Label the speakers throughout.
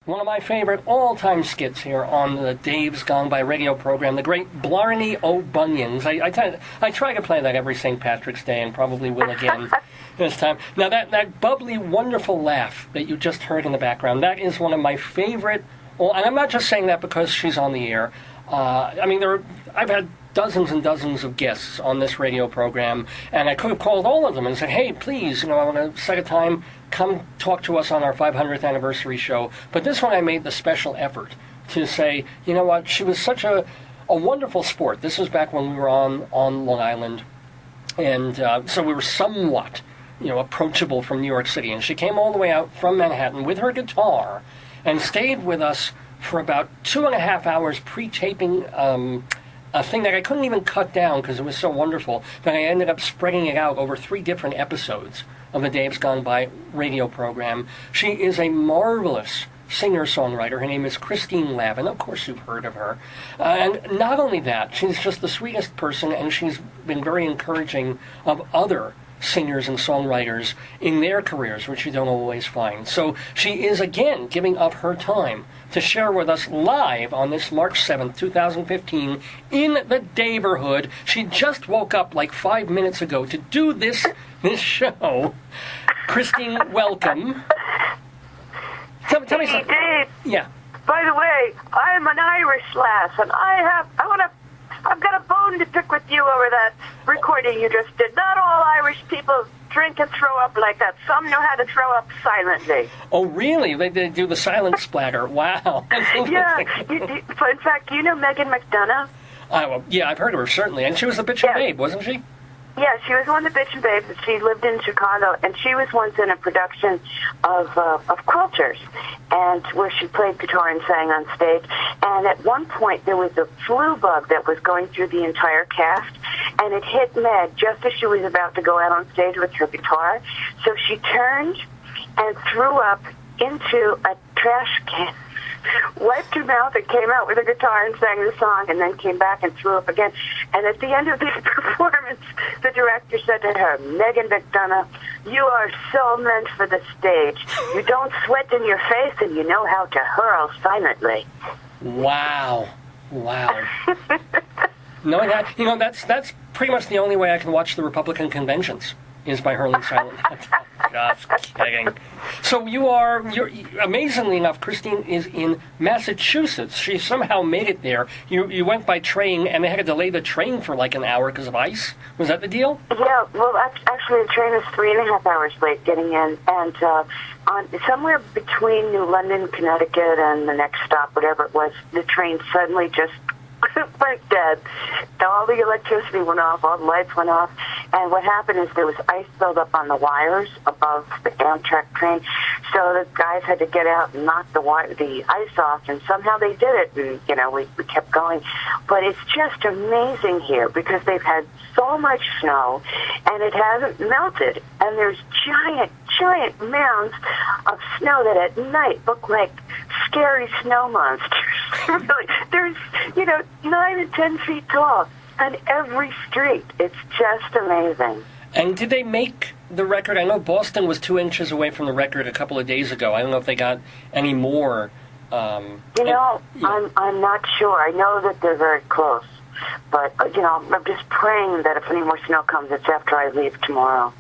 Speaker 1: One of my favorite all-time skits here on the Dave's Gone By radio program, the great Blarney O'Bunions. I try to play that every St. Patrick's Day and probably will again this time. Now, that bubbly, wonderful laugh that you just heard in the background, that is one of my favorite, well, and I'm not just saying that because she's on the air. I've had dozens and dozens of guests on this radio program, and I could have called all of them and said, hey, please, I want to set a time, come talk to us on our 500th anniversary show. But this one I made the special effort to say, you know what, she was such a wonderful sport. This was back when we were on Long Island, and so we were somewhat, approachable from New York City. And she came all the way out from Manhattan with her guitar and stayed with us for about 2.5 hours pre-taping a thing that I couldn't even cut down because it was so wonderful that I ended up spreading it out over 3 different episodes of the Dave's Gone By radio program. She is a marvelous singer-songwriter. Her name is Christine Lavin. Of course you've heard of her. And not only that, she's just the sweetest person, and she's been very encouraging of other singers and songwriters in their careers, which you don't always find. So she is again giving up her time to share with us live on this March 7th, 2015, in the Daverhood. She just woke up like 5 minutes ago to do this show. Christine, welcome. Tell me something.
Speaker 2: Dave.
Speaker 1: Yeah.
Speaker 2: By the way, I'm an Irish lass, and I've got a bone to pick with you over that recording you just did. Not all Irish people drink and throw up like that. Some know how to throw up silently.
Speaker 1: Oh, really? They do the silent splatter. Wow.
Speaker 2: Yeah. In fact, you know Megan McDonough?
Speaker 1: Yeah, I've heard of her, certainly. And she was the bitch and babe, wasn't she?
Speaker 2: Yeah, she was one of the bitch and babes. She lived in Chicago, and she was once in a production of Quilters, and where she played guitar and sang on stage. And at one point, there was a flu bug that was going through the entire cast, and it hit Meg just as she was about to go out on stage with her guitar. So she turned and threw up into a trash can, wiped her mouth and came out with her guitar and sang the song, and then came back and threw up again. And at the end of the performance, the director said to her, Megan McDonough, you are so meant for the stage. You don't sweat in your face, and you know how to hurl silently.
Speaker 1: Wow. No, that's pretty much the only way I can watch the Republican conventions, is by hurling silently. Just kidding. So you're amazingly enough, Christine is in Massachusetts. She somehow made it there. You went by train, and they had to delay the train for like an hour because of ice. Was that the deal?
Speaker 2: Yeah, well, actually, the train was 3.5 hours late getting in, and somewhere between New London, Connecticut, and the next stop, whatever it was, the train suddenly just went dead. All the electricity went off, all the lights went off, and what happened is there was ice buildup on the wires above the Amtrak train, so the guys had to get out and knock the ice off, and somehow they did it, and we kept going. But it's just amazing here because they've had so much snow, and it hasn't melted, and there's giant mounds of snow that at night look like scary snow monsters. Really, there's 9 and 10 feet tall on every street. It's just amazing.
Speaker 1: And did they make the record? I know Boston was 2 inches away from the record a couple of days ago. I don't know if they got any more.
Speaker 2: I'm not sure. I know that they're very close, but I'm just praying that if any more snow comes, it's after I leave tomorrow.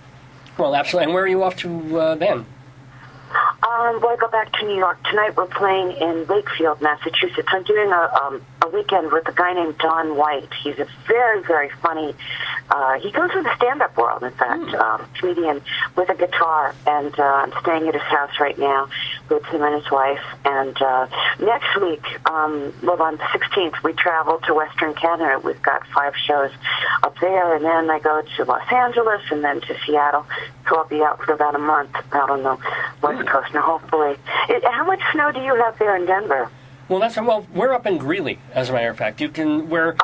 Speaker 1: Well, absolutely. And where are you off to then?
Speaker 2: I go back to New York. Tonight we're playing in Wakefield, Massachusetts. I'm doing a weekend with a guy named Don White. He's a very, very funny, he goes from the stand-up world, in fact, comedian with a guitar, and I'm staying at his house right now with him and his wife. And next week, on the 16th, we travel to Western Canada. We've got 5 shows up there, and then I go to Los Angeles and then to Seattle. So I'll be out for about a month out on the West Coast. Now, hopefully. How much snow do you have there in Denver?
Speaker 1: Well, we're up in Greeley, as a matter of fact. We're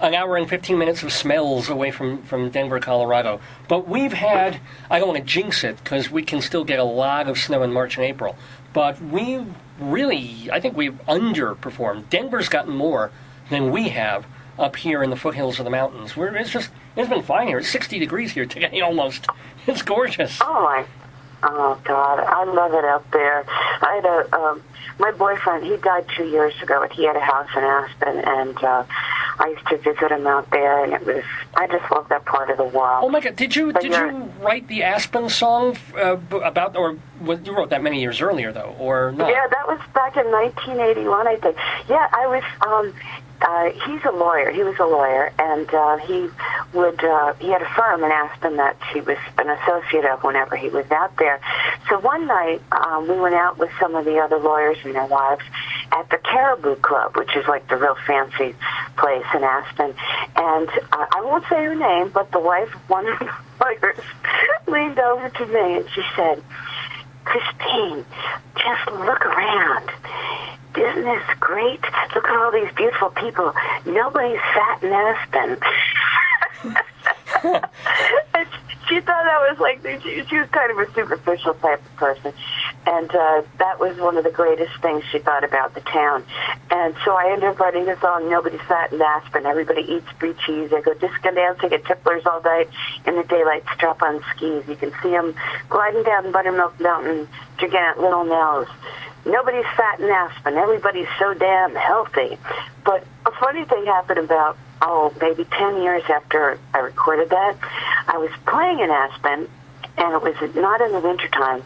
Speaker 1: an hour and 15 minutes of smells away from Denver, Colorado. But we've had, I don't want to jinx it, because we can still get a lot of snow in March and April. But I think we've underperformed. Denver's gotten more than we have up here in the foothills of the mountains. It's been fine here. It's 60 degrees here today, almost. It's gorgeous.
Speaker 2: Oh, Oh, God, I love it out there. I had my boyfriend, he died 2 years ago, but he had a house in Aspen, and I used to visit him out there, and I just love that part of the world.
Speaker 1: Oh, my God, did you write the Aspen song about, or you wrote that many years earlier, though, or not?
Speaker 2: Yeah, that was back in 1981, I think. Yeah, I was, he's a lawyer. He was a lawyer, and he had a firm in Aspen that he was an associate of whenever he was out there. So one night, we went out with some of the other lawyers and their wives at the Caribou Club, which is like the real fancy place in Aspen. And I won't say her name, but the wife of one of the lawyers leaned over to me and she said, "Christine, just look around. Isn't this great? Look at all these beautiful people. Nobody's fat in Aspen." And she thought that was like, she was kind of a superficial type of person. And that was one of the greatest things she thought about the town. And so I ended up writing the song, "Nobody's Fat in Aspen. Everybody eats free cheese. They go disco dancing at Tipplers all night in the daylight, strap on skis. You can see them gliding down Buttermilk Mountain, jigging at Little Nels. Nobody's fat in Aspen. Everybody's so damn healthy." But a funny thing happened about, maybe 10 years after I recorded that. I was playing in Aspen, and it was not in the wintertime.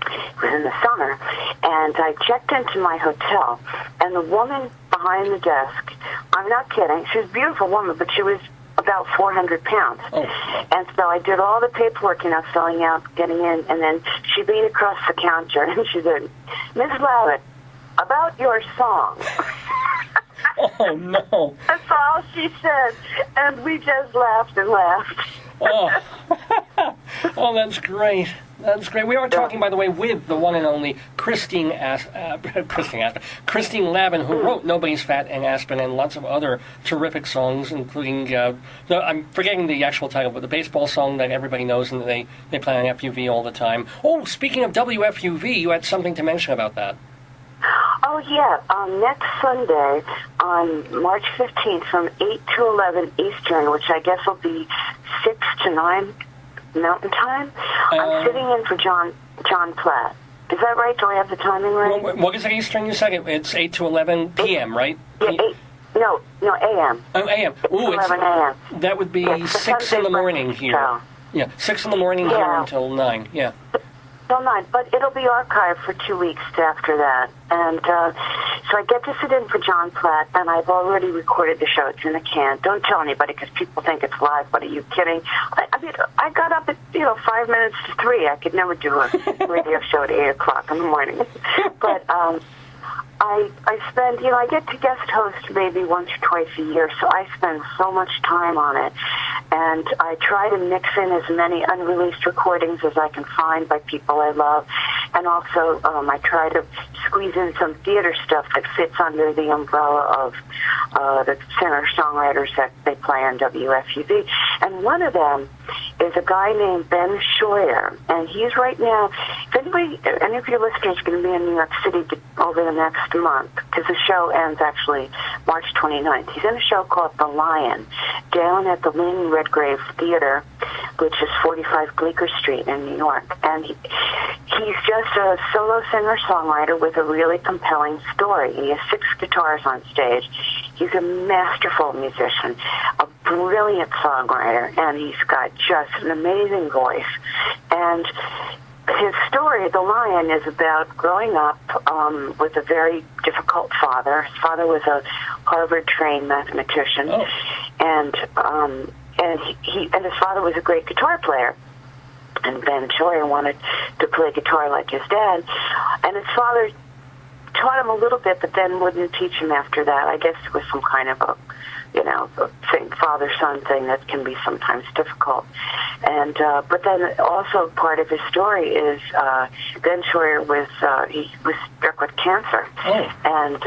Speaker 2: It was in the summer, and I checked into my hotel, and the woman behind the desk, I'm not kidding, she was a beautiful woman, but she was about 400 pounds. Oh. And so I did all the paperwork, filling out, getting in, and then she leaned across the counter, and she said, "Ms. Lavin, about your song."
Speaker 1: Oh, no.
Speaker 2: That's all she said, and we just laughed and laughed.
Speaker 1: Oh, oh, that's great. That's great. We are talking, by the way, with the one and only Christine Lavin, who wrote "Nobody's Fat in Aspen" and lots of other terrific songs, including, I'm forgetting the actual title, but the baseball song that everybody knows and they play on FUV all the time. Oh, speaking of WFUV, you had something to mention about that.
Speaker 2: Oh, yeah. Next Sunday, on March 15th, from 8 to 11 Eastern, which I guess will be 6 to 9 Mountain Time, I'm sitting in for John Platt. Is that right? Do I have the timing right?
Speaker 1: What is it Eastern you said? It's 8 to 11 p.m., right?
Speaker 2: Yeah, no, a.m.
Speaker 1: Oh, a.m. Ooh,
Speaker 2: 11 a.m.
Speaker 1: That would be 6 in the morning here.
Speaker 2: Show.
Speaker 1: Yeah, 6 in the morning here until 9, yeah.
Speaker 2: Till 9, but it'll be archived for 2 weeks after that. And so I get to sit in for John Platt, and I've already recorded the show. It's in the can. Don't tell anybody because people think it's live, but are you kidding? I mean, I got up at, 5 minutes to 3. I could never do a radio show at 8 o'clock in the morning. But I spend, I get to guest host maybe once or twice a year, so I spend so much time on it. And I try to mix in as many unreleased recordings as I can find by people I love. And also, I try to squeeze in some theater stuff that fits under the umbrella of the singer-songwriters that they play on WFUV. And one of them is a guy named Ben Scheuer. And he's right now, if any of your listeners are going to be in New York City over the next month, because the show ends actually March 29th. He's in a show called The Lion down at the Lynn Redgrave Theater, which is 45 Bleecker Street in New York. And he's just a solo singer-songwriter with a really compelling story. He has 6 guitars on stage. He's a masterful musician, a brilliant songwriter, and he's got just an amazing voice. And his story, The Lion, is about growing up with a very difficult father. His father was a Harvard-trained mathematician, and his father was a great guitar player. And Ben Scheuer wanted to play guitar like his dad, and his father taught him a little bit, but then wouldn't teach him after that. I guess it was some kind of a father-son thing that can be sometimes difficult. And but then also part of his story is Ben Scheuer was struck with cancer, and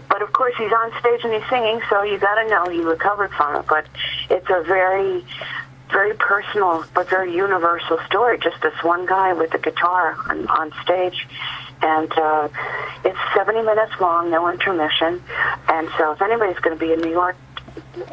Speaker 2: but of course he's on stage and he's singing, so you got to know he recovered from it. But it's a very, very personal but very universal story. Just this one guy with a guitar on stage. And it's 70 minutes long, no intermission. And so if anybody's going to be in New York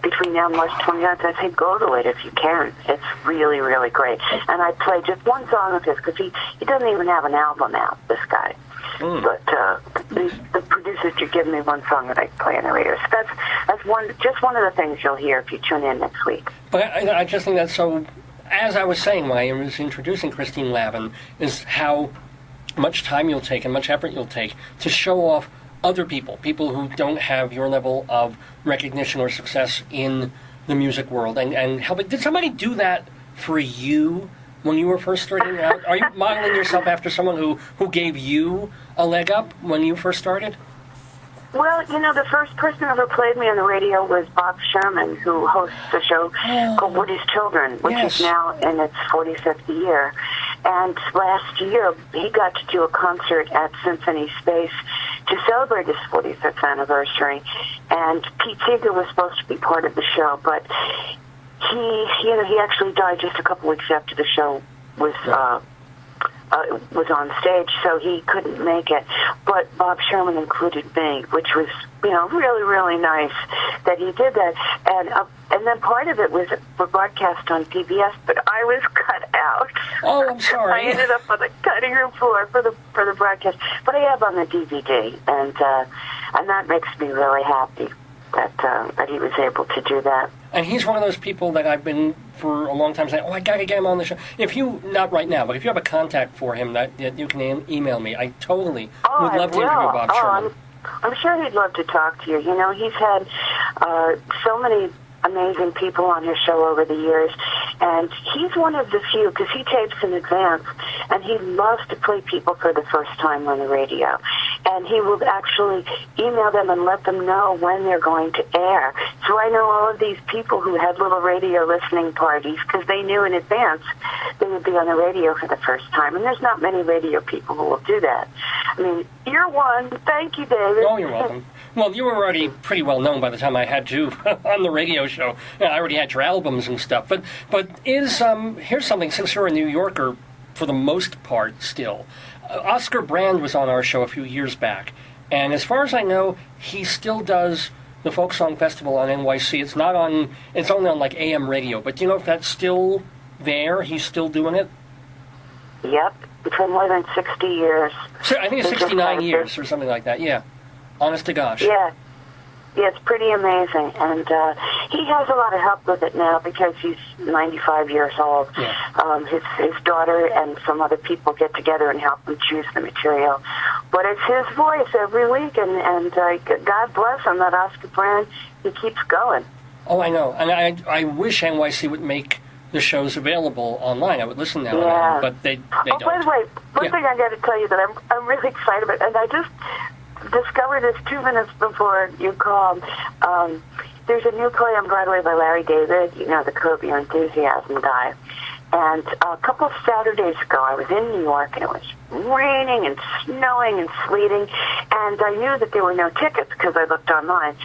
Speaker 2: between now and March 29th, I say go to it if you can. It's really, really great. And I play just one song of his because he doesn't even have an album out, this guy. But the producers just give me one song that I play on the radio. So that's one of the things you'll hear if you tune in next week.
Speaker 1: But I just think that's so, as I was saying when I was introducing Christine Lavin, is how much time you'll take and much effort you'll take to show off other people who don't have your level of recognition or success in the music world, and helping. Did somebody do that for you when you were first starting out? Are you modeling yourself after someone who gave you a leg up when you first started?
Speaker 2: Well, the first person who ever played me on the radio was Bob Sherman, who hosts a show called Woody's Children, which is now in its 45th year. And last year, he got to do a concert at Symphony Space to celebrate his 45th anniversary. And Pete Seeger was supposed to be part of the show, but he actually died just a couple weeks after the show was on stage, so he couldn't make it. But Bob Sherman included me, which was, really, really nice that he did that. And then part of it was broadcast on PBS, but I was cut out.
Speaker 1: Oh, I'm sorry.
Speaker 2: I ended up on the cutting room floor for the broadcast, but I have on the DVD, and that makes me really happy that he was able to do that.
Speaker 1: And he's one of those people that I've been for a long time saying, I got to get him on the show. If you, not right now, but if you have a contact for him that you can email me, I totally would love to interview Bob Sherman.
Speaker 2: I'm sure he'd love to talk to you. He's had so many amazing people on his show over the years, and he's one of the few, because he tapes in advance, and he loves to play people for the first time on the radio. And he will actually email them and let them know when they're going to air. So I know all of these people who had little radio listening parties because they knew in advance they would be on the radio for the first time. And there's not many radio people who will do that. I mean, you're one. Thank you, David.
Speaker 1: Oh, you're welcome. Well, you were already pretty well known by the time I had you on the radio show. I already had your albums and stuff. But here's something, since you're a New Yorker for the most part still. Oscar Brand was on our show a few years back, and as far as I know, he still does the Folk Song Festival on NYC. It's only on like AM radio, but do you know if that's still there? He's still doing it?
Speaker 2: Yep, it's been more than 60 years.
Speaker 1: So I think it's 69 years or something like that, yeah. Honest to gosh.
Speaker 2: Yeah, it's pretty amazing, and he has a lot of help with it now because he's 95 years old. Yeah. His daughter and some other people get together and help him choose the material. But it's his voice every week, and God bless him, that Oscar Brand, he keeps going.
Speaker 1: Oh, I know, and I wish NYC would make the shows available online. I would listen now and then, but they don't.
Speaker 2: By the way, one thing I got to tell you that I'm really excited about, and I just discovered this 2 minutes before you called. There's a new play on Broadway by Larry David, the Curb Your Enthusiasm guy. And a couple of Saturdays ago, I was in New York, and it was raining and snowing and sleeting, and I knew that there were no tickets because I looked online.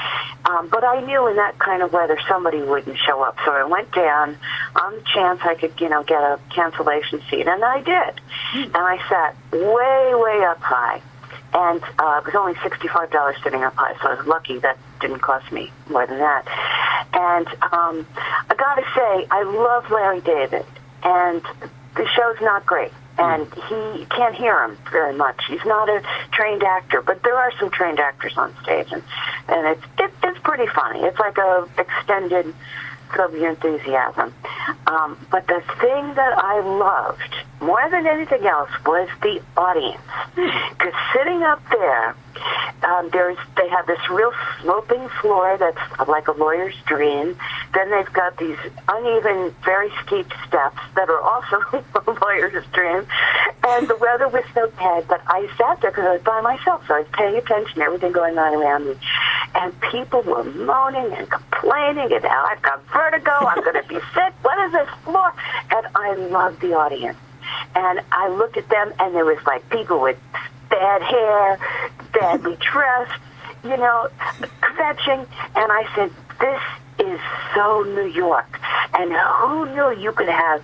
Speaker 2: But I knew in that kind of weather somebody wouldn't show up, so I went down on the chance I could, get a cancellation seat, and I did. And I sat way, way up high. And it was only $65 sitting up high, so I was lucky that didn't cost me more than that. And I got to say, I love Larry David, and the show's not great. And you can't hear him very much. He's not a trained actor, but there are some trained actors on stage, and it's pretty funny. It's like a extended Curb Your Enthusiasm. But the thing that I loved more than anything else was the audience. Because sitting up there, they have this real sloping floor that's like a lawyer's dream. Then they've got these uneven, very steep steps that are also a lawyer's dream. And the weather was so bad, but I sat there because I was by myself, so I was paying attention to everything going on around me. And people were moaning and complaining, and I've got vertigo, I'm going to be sick, what is this floor? And I loved the audience. And I looked at them, and there was like people with bad hair, badly dressed, fetching. And I said, this is so New York. And who knew you could have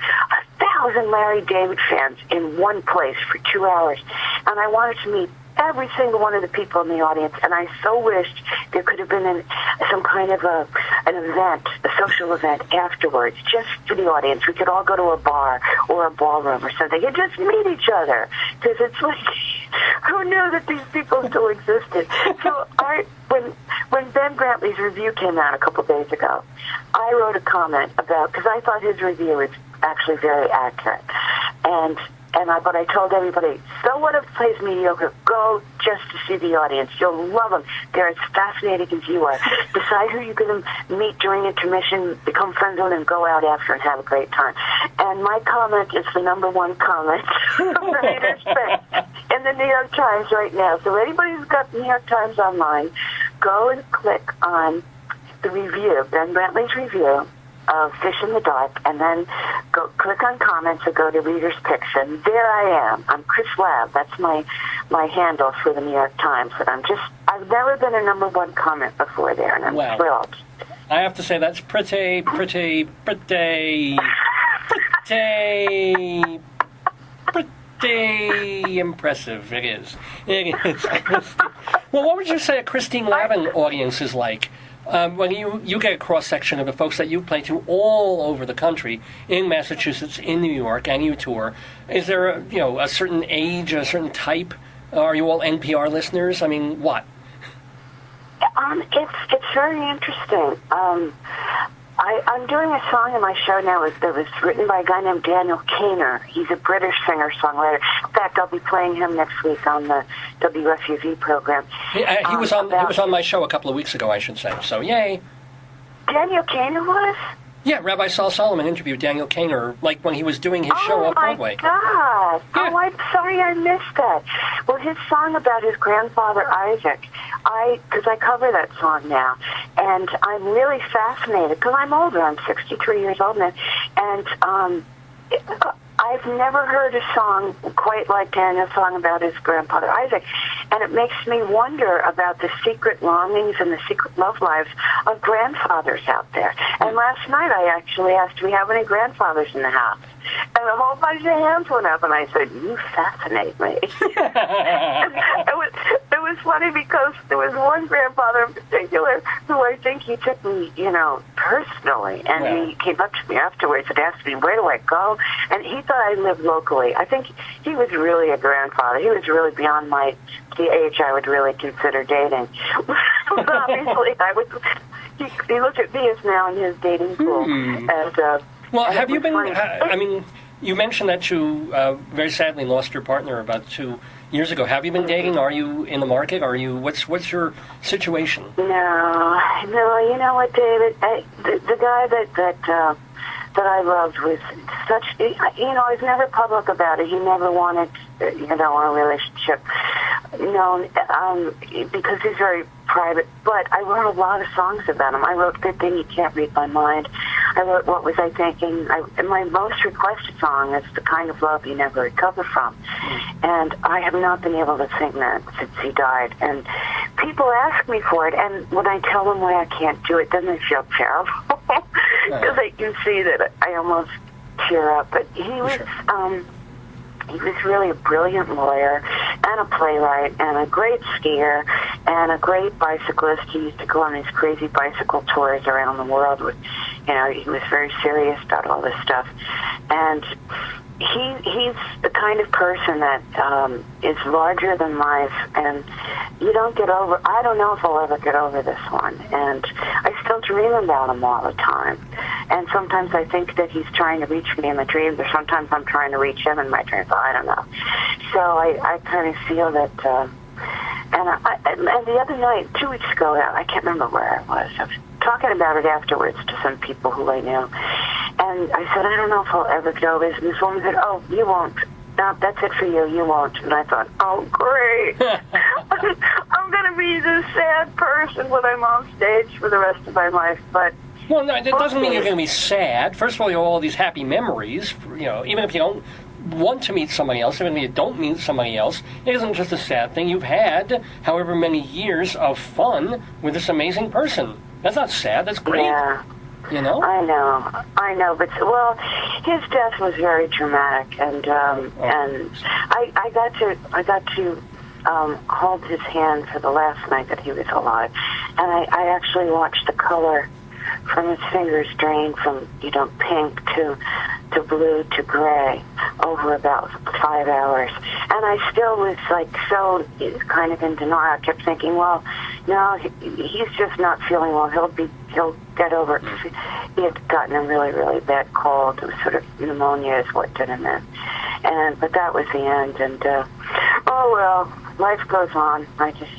Speaker 2: 1,000 Larry David fans in one place for 2 hours? And I wanted to meet every single one of the people in the audience, and I so wished there could have been some kind of an event, a social event afterwards, just for the audience. We could all go to a bar or a ballroom or something and just meet each other, because it's like, who knew that these people still existed? So when Ben Brantley's review came out a couple days ago, I wrote a comment about, because I thought his review was actually very accurate, but I told everybody, so what if it plays mediocre? Go just to see the audience. You'll love them. They're as fascinating as you are. Decide who you're going to meet during intermission, become friends with them, and go out after and have a great time. And my comment is the #1 comment of the reader's pick in the New York Times right now. So anybody who's got the New York Times online, go and click on the review, Ben Brantley's review of Fish in the Dark, and then go click on comments and go to Reader's Picks, and there I am. I'm Chris Lav. That's my handle for the New York Times. And I've never been a #1 comment before there, and I'm thrilled.
Speaker 1: I have to say that's pretty impressive. It is. Well, what would you say a Christine Lavin audience is like? When you get a cross-section of the folks that you play to all over the country, in Massachusetts, in New York, and you tour, is there a certain age, a certain type? Are you all NPR listeners? I mean, what?
Speaker 2: It's very interesting. I'm doing a song in my show now that was written by a guy named Daniel Kaner. He's a British singer-songwriter. In fact, I'll be playing him next week on the WFUV program.
Speaker 1: He was on my show a couple of weeks ago, I should say. So, yay.
Speaker 2: Daniel Kaner was?
Speaker 1: Yeah, Rabbi Saul Solomon interviewed Daniel Kaner, like when he was doing his show off Broadway.
Speaker 2: Oh, my God.
Speaker 1: Yeah.
Speaker 2: Oh, I'm sorry I missed that. Well, his song about his grandfather, Isaac, because I cover that song now, and I'm really fascinated, because I'm older. I'm 63 years old now, and I've never heard a song quite like Daniel's song about his grandfather, Isaac, and it makes me wonder about the secret longings and the secret love lives of grandfathers out there. And last night I actually asked, do we have any grandfathers in the house? And a whole bunch of hands went up, and I said, you fascinate me. It was funny because there was one grandfather in particular who I think he took me, personally, and he came up to me afterwards and asked me, where do I go? And he thought I lived locally. I think he was really a grandfather. He was really beyond the age I would really consider dating. Obviously, he looked at me as now in his dating pool.
Speaker 1: Well, have you been, you mentioned that you very sadly lost your partner about 2 years ago. Have you been dating? Are you in the market? What's your situation?
Speaker 2: No, you know what, David? The guy that I loved was such, I was never public about it. He never wanted, a relationship known, because he's very private. But I wrote a lot of songs about him. I wrote Good Thing You Can't Read My Mind. I wrote What Was I Thinking? And my most requested song is The Kind of Love You Never Recover From. And I have not been able to sing that since he died. And people ask me for it, and when I tell them why I can't do it, then they feel terrible. Because they can see that I almost tear up. But he was... He was really a brilliant lawyer and a playwright and a great skier and a great bicyclist. He used to go on these crazy bicycle tours around the world. He was very serious about all this stuff. And he's the kind of person that is larger than life, and you don't get over. I don't know if I'll ever get over this one, and I still dream about him all the time. And sometimes I think that he's trying to reach me in my dreams, or sometimes I'm trying to reach him in my dreams. I don't know. So I kind of feel that. And the other night, 2 weeks ago, I can't remember where I was talking about it afterwards to some people who I knew. And I said, I don't know if I'll ever get over this. And this woman said, oh, you won't. No, that's it for you. You won't. And I thought, oh, great. I'm going to be this sad person when I'm on stage for the rest of my life. But
Speaker 1: well, no, that doesn't mean you're going to be sad. First of all, you have all these happy memories. Even if you don't want to meet somebody else, even if you don't meet somebody else, it isn't just a sad thing. You've had however many years of fun with this amazing person. That's not sad. That's great.
Speaker 2: Yeah. I know, but his death was very dramatic, and I got to hold his hand for the last night that he was alive. And I actually watched the color from his fingers drain from, pink to blue to gray over about 5 hours. And I still was so kind of in denial. I kept thinking, well, no, he's just not feeling well. He'll get over it. He had gotten a really, really bad cold. It was sort of pneumonia is what did him in. But that was the end. And, oh well, life goes on. I just...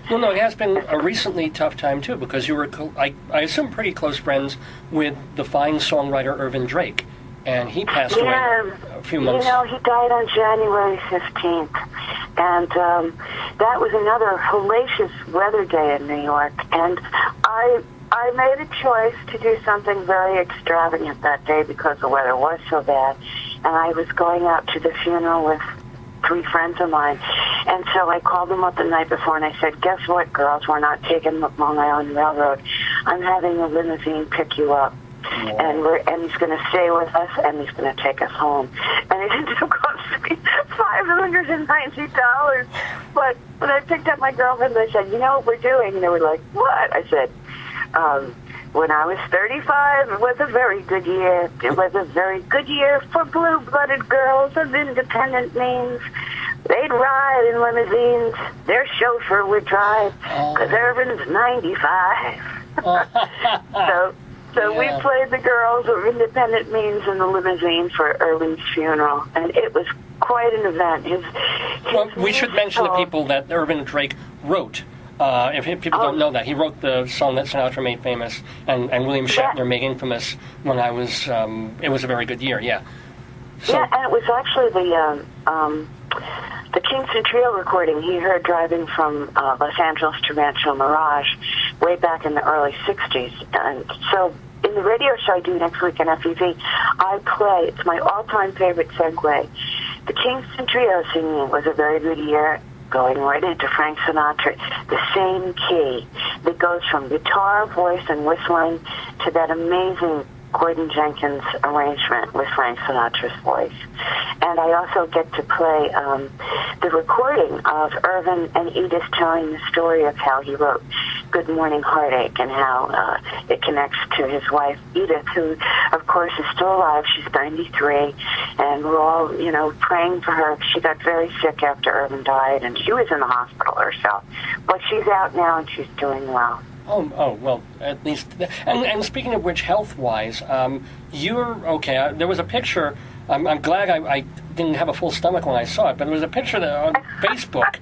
Speaker 1: Well, no, it has been a recently tough time, too, because you were, I assume, pretty close friends with the fine songwriter Irvin Drake, and he passed away a few months...
Speaker 2: he died on January 15th, and that was another hellacious weather day in New York, and I made a choice to do something very extravagant that day because the weather was so bad, and I was going out to the funeral with 3 friends of mine. And so I called them up the night before and I said, guess what, girls? We're not taking Long Island Railroad. I'm having a limousine pick you up.
Speaker 1: Wow.
Speaker 2: And he's going to stay with us and he's going to take us home. And it ended up costing me $590. But when I picked up my girlfriend, I said, you know what we're doing? And they were like, what? I said, when I was 35, it was a very good year. It was a very good year for blue-blooded girls of independent means. They'd ride in limousines. Their chauffeur would drive, because Irvin's 95. So we played the girls of independent means in the limousine for Irvin's funeral, and it was quite an event.
Speaker 1: Well, we should mention to people that Irvin Drake wrote. If people don't know that, he wrote the song that Sinatra made famous and William Shatner made infamous when I was, it was a very good year, yeah. So,
Speaker 2: yeah, and it was actually the Kingston Trio recording he heard driving from Los Angeles to Rancho Mirage way back in the early 60s. And so in the radio show I do next week on FUV, I play, it's my all-time favorite segue. The Kingston Trio singing It Was a Very Good Year, going right into Frank Sinatra, the same key that goes from guitar, voice, and whistling to that amazing Gordon Jenkins arrangement with Frank Sinatra's voice. And I also get to play the recording of Irvin and Edith telling the story of how he wrote Good Morning Heartache and how it connects to his wife Edith, who of course is still alive. She's 93, and we're all, praying for her. She got very sick after Irvin died, and she was in the hospital herself. But she's out now, and she's doing well.
Speaker 1: Oh, well, at least... And speaking of which, health-wise, you're okay. There was a picture... I'm glad I didn't have a full stomach when I saw it, but there was a picture on Facebook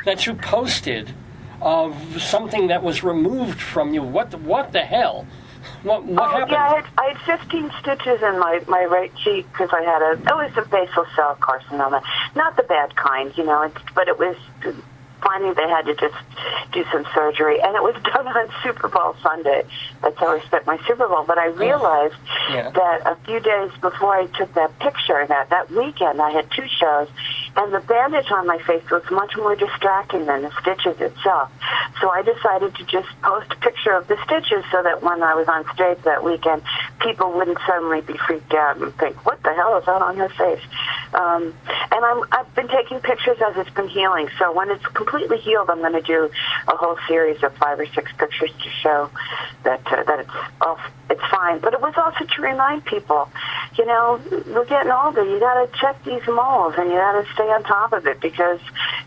Speaker 1: that you posted of something that was removed from you. What the hell? What happened?
Speaker 2: Yeah, I had 15 stitches in my right cheek because I had it was a basal cell carcinoma. Not the bad kind, but it was... Finally, they had to just do some surgery, and it was done on Super Bowl Sunday. That's how I spent my Super Bowl. But I realized that a few days before I took that picture, that weekend, I had 2 shows, and the bandage on my face was much more distracting than the stitches itself. So I decided to just post a picture of the stitches so that when I was on stage that weekend, people wouldn't suddenly be freaked out and think, what the hell is that on her face? And I've been taking pictures as it's been healing. So when it's completely healed, I'm going to do a whole series of 5 or 6 pictures to show that it's fine. But it was also to remind people, we're getting older. You got to check these moles, and you got to stay on top of it because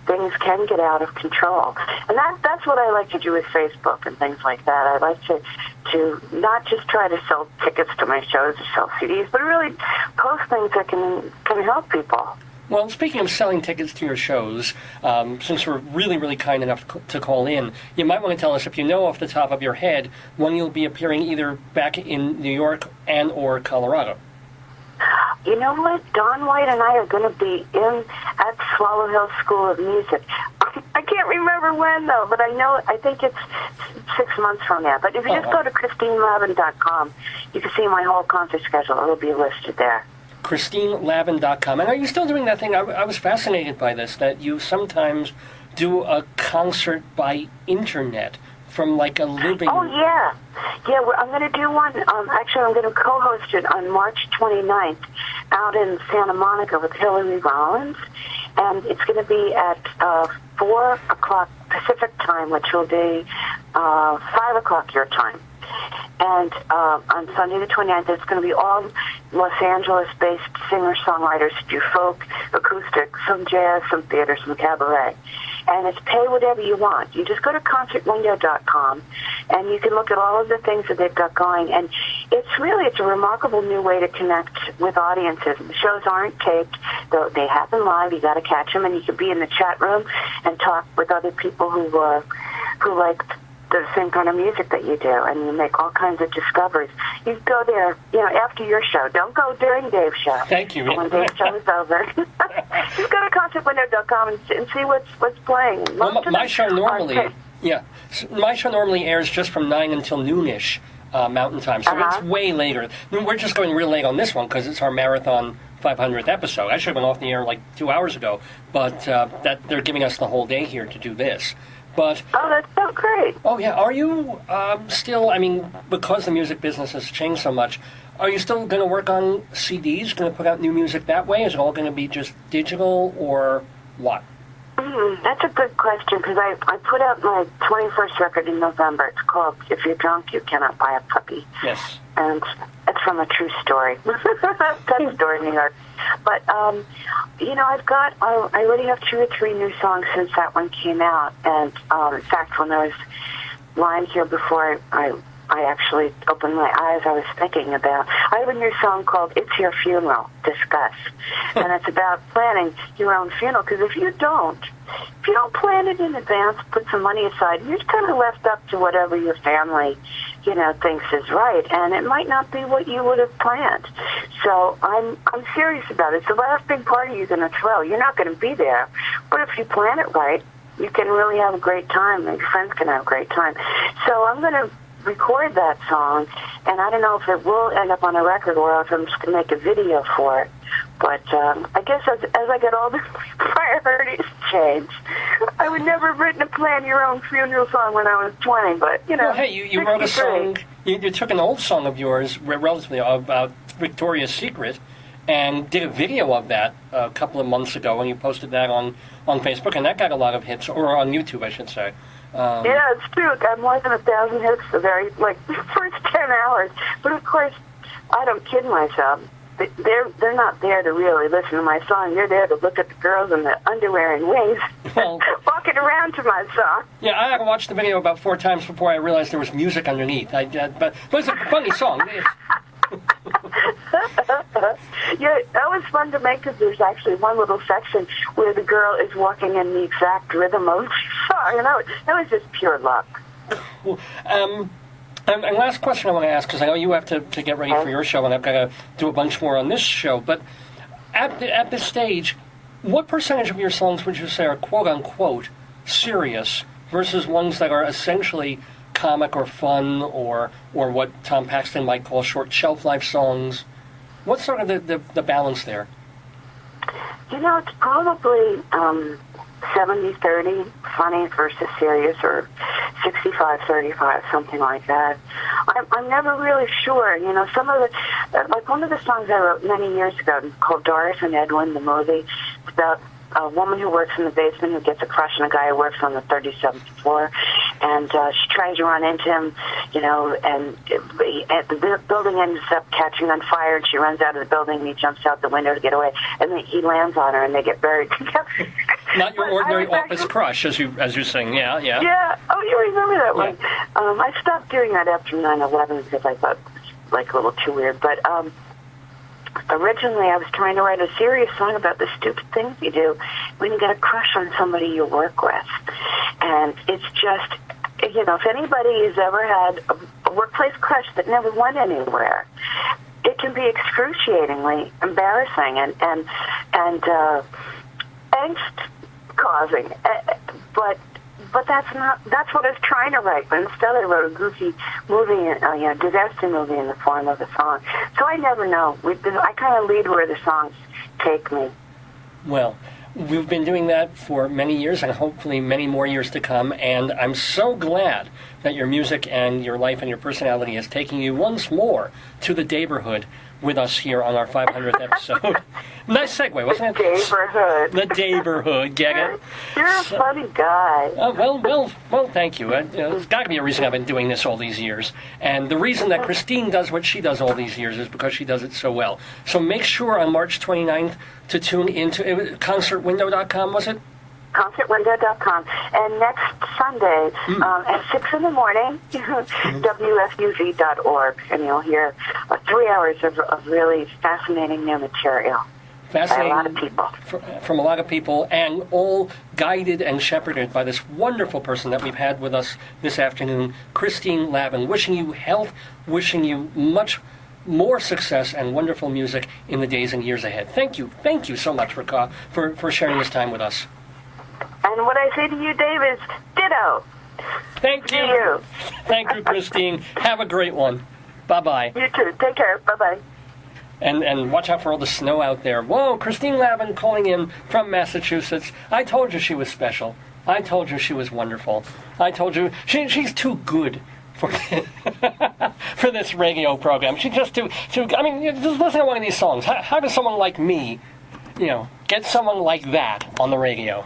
Speaker 2: things can get out of control. And that's what I like to do with Facebook and things like that. I like to not just try to sell tickets to my shows or sell CDs, but really post things that can help people.
Speaker 1: Well, speaking of selling tickets to your shows, since we're really, really kind enough to call in, you might want to tell us, if you know off the top of your head, when you'll be appearing either back in New York and or Colorado.
Speaker 2: You know what? Don White and I are going to be at Swallow Hill School of Music. I can't remember when, though, but I think it's 6 months from now. But if you just go to ChristineLavin.com, you can see my whole concert schedule. It'll be listed there. ChristineLavin.com.
Speaker 1: And are you still doing that thing? I was fascinated by this, that you sometimes do a concert by internet from like a looping...
Speaker 2: Oh, yeah. Yeah, I'm going to do one. Actually, I'm going to co-host it on March 29th out in Santa Monica with Hillary Rollins. and it's going to be at 4 o'clock Pacific time, which will be 5 o'clock your time. And on Sunday the 29th, it's going to be all Los Angeles-based singer-songwriters who do folk, acoustic, some jazz, some theater, some cabaret. And it's pay whatever you want. You just go to concertwindow.com, and you can look at all of the things that they've got going. And it's a remarkable new way to connect with audiences. The shows aren't taped. They happen live. You got to catch them, and you can be in the chat room and talk with other people who like the same kind of music that you do, and you make all kinds of discoveries. You go there, after your show. Don't go during Dave's show.
Speaker 1: Thank you.
Speaker 2: When Dave's show is over. Just go to concertwindow.com and see what's playing.
Speaker 1: Well, my show normally airs just from 9 until noonish Mountain Time, so it's way later. We're just going real late on this one because it's our marathon 500th episode. I should have been off the air like 2 hours ago, but that they're giving us the whole day here to do this. But,
Speaker 2: that's so great.
Speaker 1: Oh, yeah. Are you still, because the music business has changed so much, are you still going to work on CDs, going to put out new music that way? Is it all going to be just digital, or what?
Speaker 2: That's a good question, because I put out my 21st record in November. It's called If You're Drunk, You Cannot Buy a Puppy.
Speaker 1: Yes.
Speaker 2: And it's from a true story. True story, New York. But, I already have 2 or 3 new songs since that one came out. And, in fact, when I was lying here before I actually opened my eyes, I was thinking about, I have a new song called It's Your Funeral, Discuss. And it's about planning your own funeral, because if you don't plan it in advance, put some money aside, you're kind of left up to whatever your family, thinks is right, and it might not be what you would have planned. So I'm serious about it. It's the last big party you're going to throw. You're not going to be there, but if you plan it right, you can really have a great time, and your friends can have a great time. So I'm going to record that song, and I don't know if it will end up on a record or if I'm just going to make a video for it. But I guess as I get older, priorities change. I would never have written a Plan Your Own Funeral song when I was 20, but,
Speaker 1: Well, hey, you wrote a song, you took an old song of yours, relatively, about Victoria's Secret, and did a video of that a couple of months ago, and you posted that on Facebook, and that got a lot of hits, or on YouTube, I should say.
Speaker 2: Yeah, it's true. It got more than 1,000 hits the first 10 hours. But, of course, I don't kid myself. They're not there to really listen to my song. They're there to look at the girls in the underwear and wings walking around to my song.
Speaker 1: Yeah, I watched the video about 4 times before I realized there was music underneath. But it's a funny song.
Speaker 2: Yeah, that was fun to make, because there's actually one little section where the girl is walking in the exact rhythm of the song, and that was just pure luck.
Speaker 1: And last question I want to ask, because I know you have to get ready for your show, and I've got to do a bunch more on this show, but at this stage, what percentage of your songs would you say are quote-unquote serious versus ones that are essentially comic or fun, or what Tom Paxton might call short shelf-life songs? What's sort of the balance there?
Speaker 2: It's probably 70-30, funny versus serious, or 65-35, something like that. I'm never really sure. Some of one of the songs I wrote many years ago called Doris and Edwin, the movie, it's about a woman who works in the basement who gets a crush on a guy who works on the 37th floor, and she tries to run into him, and the building ends up catching on fire, and she runs out of the building, and he jumps out the window to get away, and then he lands on her, and they get buried together.
Speaker 1: Not your ordinary office crush, as you sing, yeah.
Speaker 2: Yeah, oh, you remember that one. I stopped doing that after 9/11 because I thought it was a little too weird, but originally I was trying to write a serious song about the stupid things you do when you get a crush on somebody you work with. And it's just, if anybody has ever had a workplace crush that never went anywhere, it can be excruciatingly embarrassing and angst-causing. But that's what I was trying to write. But instead I wrote a goofy movie, disaster movie in the form of a song. So I never know. I kind of lead where the songs take me.
Speaker 1: Well, we've been doing that for many years, and hopefully many more years to come, and I'm so glad that your music and your life and your personality is taking you once more to the neighborhood with us here on our 500th episode. Nice segue, wasn't it?
Speaker 2: Neighborhood.
Speaker 1: The neighborhood, get it?
Speaker 2: You're a funny guy.
Speaker 1: Well, thank you. There's got to be a reason I've been doing this all these years. And the reason that Christine does what she does all these years is because she does it so well. So make sure on March 29th to tune into concertwindow.com, was it?
Speaker 2: Concertwindow.com. And next Sunday at 6 in the morning, WFUV.org. And you'll hear 3 hours of really fascinating new material.
Speaker 1: Fascinating.
Speaker 2: By a lot of people.
Speaker 1: From a lot of people, and all guided and shepherded by this wonderful person that we've had with us this afternoon, Christine Lavin. Wishing you health, wishing you much more success and wonderful music in the days and years ahead. Thank you so much for sharing this time with us.
Speaker 2: And what I say to you, Dave, is ditto.
Speaker 1: Thank you.
Speaker 2: See you.
Speaker 1: Thank you, Christine. Have a great one. Bye-bye.
Speaker 2: You too. Take care. Bye-bye.
Speaker 1: And watch out for all the snow out there. Whoa, Christine Lavin calling in from Massachusetts. I told you she was special. I told you she was wonderful. I told you she's too good for for this radio program. She's just too. I mean, just listen to one of these songs. How does someone like me, get someone like that on the radio?